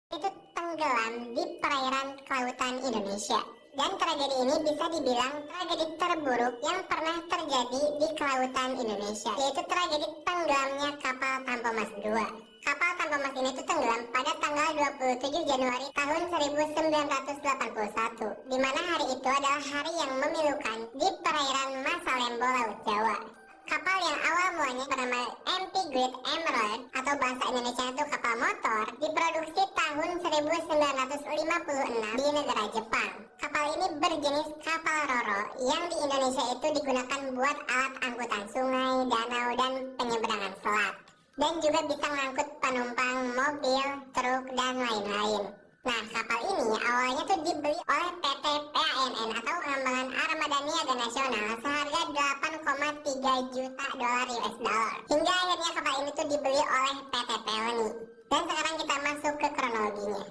itu tenggelam di perairan kelautan Indonesia. Dan tragedi ini bisa dibilang tragedi terburuk yang pernah terjadi di kelautan Indonesia, yaitu tragedi tenggelamnya kapal Tanpa Mas II. Kapal Tanpa Mas ini tuh tenggelam pada tanggal 27 Januari tahun 1981, di mana hari itu adalah hari yang memilukan di perairan Masalembo, Laut Jawa. Kapal yang awal mulanya bernama MP Great Emerald atau bahasa Indonesia itu kapal motor, diproduksi tahun 1956 di negara Jepang. Kapal ini berjenis kapal Roro yang di Indonesia itu digunakan buat alat angkutan sungai, danau, dan penyeberangan selat. Dan juga bisa mengangkut penumpang, mobil, truk, dan lain-lain. Nah, kapal ini awalnya tuh dibeli oleh PT PANN atau Pengembangan Armada Niaga Nasional seharga 8,3 juta dolar US. Hingga akhirnya kapal ini tuh dibeli oleh PT Pelni. Dan sekarang kita masuk ke kronologinya.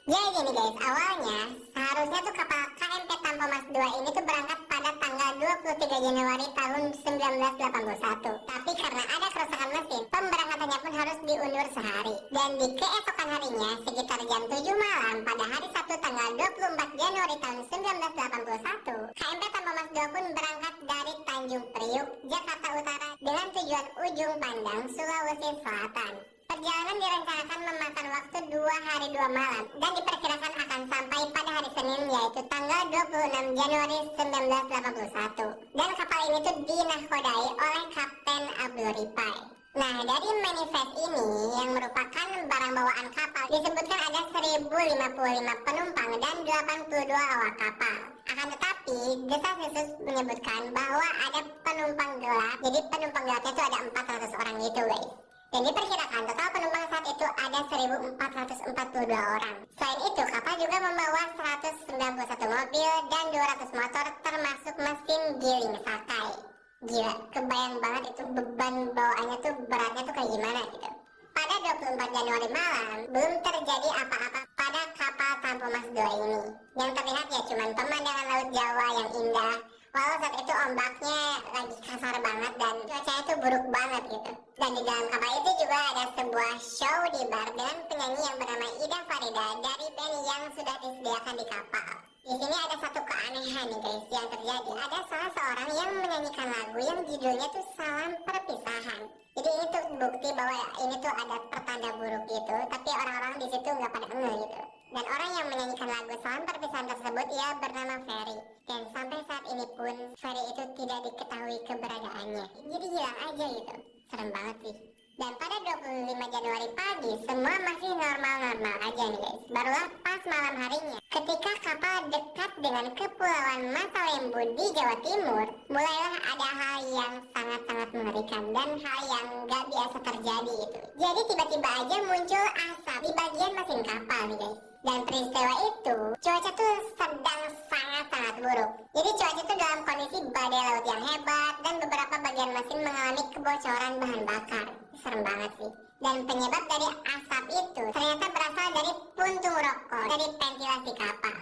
Jadi gini guys, awalnya seharusnya tuh kapal KMP Tanpa Mas II ini tuh berangkat pada tanggal 23 Januari tahun 1981. Tapi karena ada kerusakan mesin, pemberangkatannya pun harus diundur sehari. Dan di keesokan harinya, sekitar jam 7 malam pada hari Sabtu tanggal 24 Januari tahun 1981, KMP Tanpa Mas II pun berangkat dari Tanjung Priuk, Jakarta Utara dengan tujuan Ujung Pandang, Sulawesi Selatan. Perjalanan direncanakan memakan waktu 2 hari 2 malam dan diperkirakan akan sampai pada hari Senin, yaitu tanggal 26 Januari 1981. Dan kapal ini tuh dinahkodai oleh Kapten Abdul Ripai. Nah, dari manifest ini yang merupakan barang bawaan kapal disebutkan ada 1055 penumpang dan 82 awak kapal. Akan tetapi, desas-desus menyebutkan bahwa ada penumpang gelap. Jadi penumpang gelapnya itu ada 400 orang gitu guys. Dan diperkirakan total penumpang saat itu ada 1442 orang. Selain itu, kapal juga membawa 191 mobil dan 200 motor termasuk mesin giling sakai. Gila, kebayang banget itu beban bawaannya tuh beratnya tuh kayak gimana gitu. Pada 24 Januari malam, belum terjadi apa-apa pada kapal Tanpa Mas II ini. Yang terlihat ya cuman pemandangan Laut Jawa yang indah. Walau saat itu ombaknya lagi kasar banget dan cuacanya tuh buruk banget gitu. Dan di dalam kapal itu juga ada sebuah show di bar dengan penyanyi yang bernama Ida Farida dari band yang sudah disediakan di kapal. Di sini ada satu keanehan nih guys yang terjadi. Ada salah seorang yang menyanyikan lagu yang judulnya tuh Salam Perpisahan. Jadi ini tuh bukti bahwa ini tuh ada pertanda buruk gitu. Tapi orang-orang di situ nggak pada ngeh gitu. Dan orang yang menyanyikan lagu Salam Perpisahan tersebut ia bernama Ferry. Dan sampai saat ini pun Ferry itu tidak diketahui keberadaannya. Jadi hilang aja gitu. Serem banget sih. Dan pada 25 Januari pagi semua masih normal-normal aja nih guys. Barulah pas malam harinya ketika kapal dekat dengan kepulauan Masalembo di Jawa Timur, mulailah ada hal yang sangat-sangat mengerikan dan hal yang gak biasa terjadi itu. Jadi tiba-tiba aja muncul asap di bagian mesin kapal nih guys. Dan peristiwa itu cuaca tuh sedang sangat-sangat buruk. Jadi cuaca tuh dalam kondisi badai laut yang hebat dan beberapa bagian mesin mengalami kebocoran bahan bakar. Serem banget sih. Dan penyebab dari asap itu ternyata berasal dari puntung rokok dari ventilasi kapal.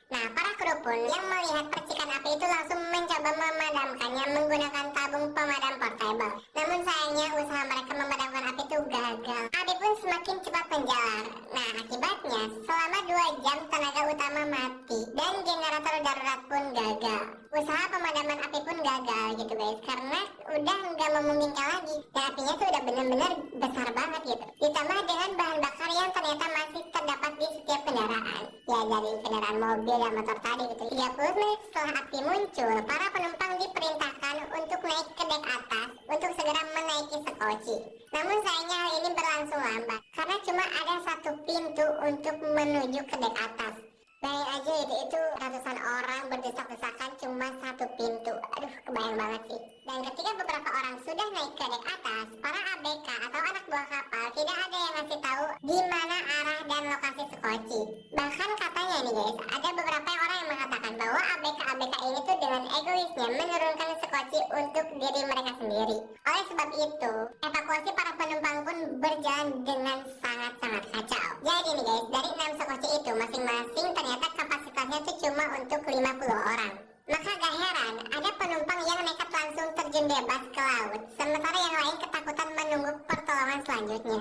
Nah, para kru pun yang melihat percikan api itu langsung mencoba memadamkannya menggunakan tabung pemadam portable. Namun sayangnya usaha mereka memadamkan api itu gagal. Api pun semakin cepat menjalar. Nah, akibatnya selama 2 jam tenaga utama mati dan generator darurat pun gagal. Usaha pemadaman api pun gagal gitu guys, karena udah nggak memungkinkan lagi. Dan apinya tuh udah bener-bener besar banget gitu. Ditambah dengan bahan bakar yang ternyata masih terdapat di setiap kendaraan. Ya dari kendaraan mobil dan motor tadi gitu. 30 menit setelah api muncul, para penumpang diperintahkan untuk naik ke dek atas untuk segera menaiki sekoci. Namun sayangnya hal ini berlangsung lambat karena cuma ada satu pintu untuk menuju ke dek atas. Bayangin aja itu ratusan orang berdesak-desakan cuma satu pintu. Aduh, kebayang banget sih. Dan ketika beberapa orang sudah naik ke dek atas, para ABK atau anak buah kapal tidak ada yang ngasih tahu di mana arah dan lokasi sekoci. Bahkan katanya nih guys, ada beberapa orang yang mengatakan bahwa ABK-ABK ini tuh dengan egoisnya menurunkan sekoci untuk diri mereka sendiri. Oleh sebab itu, evakuasi para penumpang pun berjalan dengan sangat-sangat kacau. Jadi nih guys, dari 6 sekoci itu masing-masing ternyata kapasitasnya tuh cuma untuk 50 orang. Maka gak heran ada penumpang yang nekat langsung terjun bebas ke laut, sementara yang lain ketakutan menunggu pertolongan selanjutnya.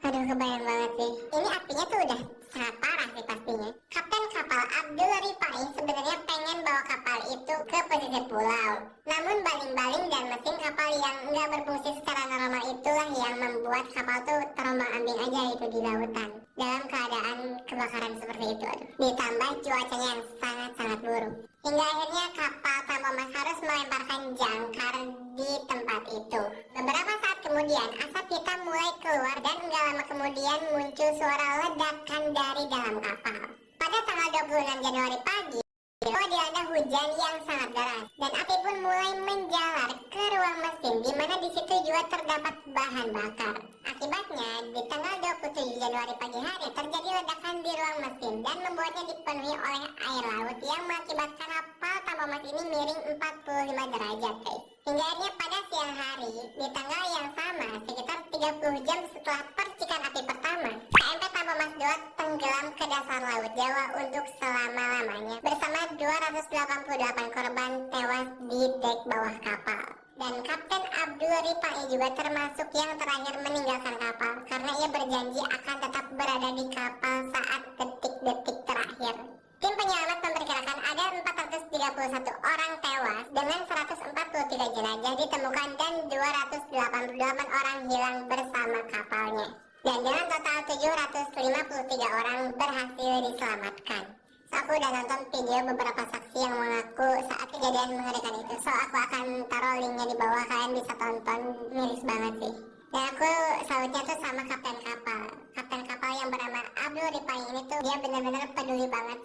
Aduh, kebayang banget sih. Ini apinya tuh udah sangat parah sih pastinya. Kapten kapal Abdul Rifai sebenarnya pengen bawa kapal itu ke pesisir pulau. Namun baling-baling dan mesin kapal yang nggak berfungsi secara normal itulah yang membuat kapal tuh terombang-ambing aja itu di lautan. Dalam keadaan kebakaran seperti itu. Aduh. Ditambah cuacanya yang sangat-sangat buruk. Hingga akhirnya kapal tanpa mas harus melemparkan jangkar di tempat itu. Beberapa saat kemudian asap hitam mulai keluar dan nggak lama kemudian muncul suara ledakan dari dalam kapal. Pada tanggal 26 Januari pagi, dilanda hujan yang sangat deras dan api pun mulai menjalar ke ruang mesin di mana di situ juga terdapat bahan bakar. Akibatnya di tanggal 27 Januari pagi hari terjadi ledakan di ruang mesin dan membuatnya dipenuhi oleh air laut yang mengakibatkan kapal tanpa mas ini miring 45 derajat guys. Hingga akhirnya pada siang hari di tanggal yang sama sekitar 30 jam setelah percikan api pertama, KMP Tanpa Mas 2 tenggelam ke dasar laut Jawa untuk selama-lamanya bersama 288 korban tewas di dek bawah kapal. Dan Kapten Abdul Rifai juga termasuk yang terakhir meninggalkan kapal karena ia berjanji akan tetap berada di kapal saat detik-detik terakhir. Tim penyelamat memperkirakan ada 431 orang tewas dengan 143 jenazah ditemukan dan 288 orang hilang bersama kapalnya. Dan dengan total 753 orang berhasil diselamatkan. So, aku udah nonton video beberapa saksi yang mengaku saat kejadian mengerikan itu. So, aku akan taruh linknya di bawah, kalian bisa tonton, miris banget sih. Dan aku salutnya tuh sama kapten kapal. Kapten kapal yang bernama Abdul Rifai ini tuh dia benar-benar peduli banget.